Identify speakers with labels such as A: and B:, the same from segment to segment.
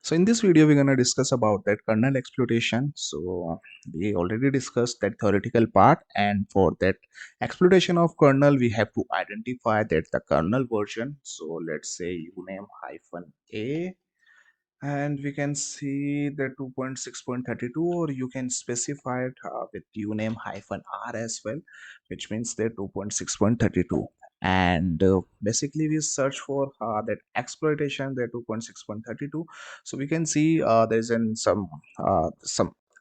A: So in this video, we're going to discuss about that kernel exploitation. So we already discussed that theoretical part, and for that exploitation of kernel, we have to identify that the kernel version. So let's say uname -a, and we can see the 2.6.32, or you can specify it with uname -r as well, which means the 2.6.32. And basically we search for that exploitation, the 2.6.32. So we can see there's in some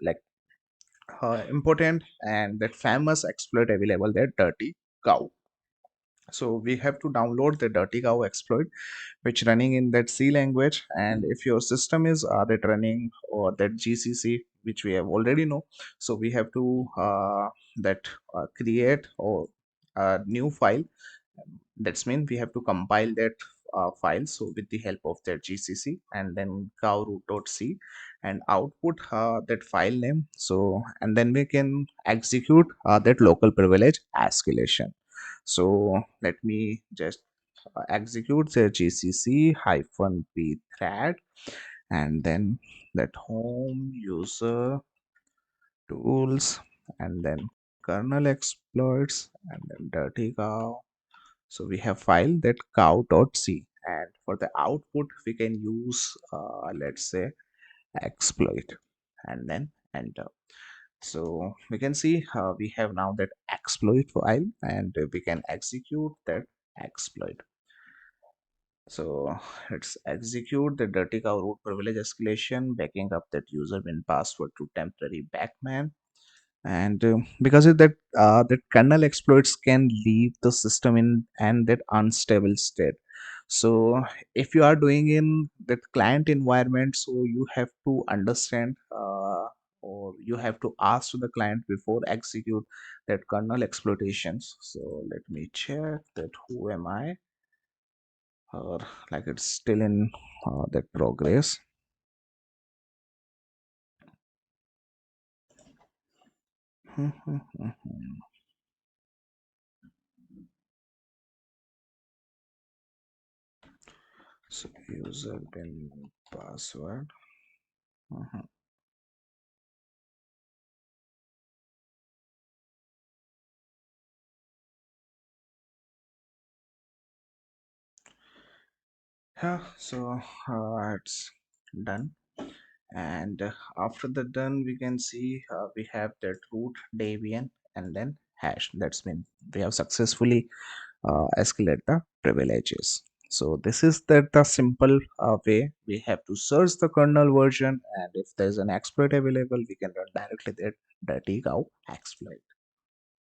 A: like important and that famous exploit available there, dirty cow. So we have to download the dirty cow exploit, which running in that C language. And if your system is that running or that GCC, which we have already know, so we have to that create or a new file. That's mean we have to compile that file, so with the help of that GCC, and then cow.root.c, and output that file name. So and then we can execute that local privilege escalation. So let me just execute the gcc -p thread, and then that home user tools, and then kernel exploits, and then dirty cow. So we have file that cow.c, and for the output we can use let's say exploit, and then enter. So we can see we have now that exploit file, and we can execute that exploit. So let's execute the dirty cow root privilege escalation, backing up that user bin password to temporary backman. And because of that that kernel exploits can leave the system in and that unstable state. So if you are doing in that client environment, so you have to understand or you have to ask to the client before execute that kernel exploitations. So let me check that who am I, or like it's still in that progress. So user bin password. Mhm. Yeah, so it's done. And after the done, we can see we have that root debian and then hash. That's mean we have successfully escalate the privileges. So this is the simple way we have to search the kernel version, and if there's an exploit available, we can run directly that dirty cow exploit.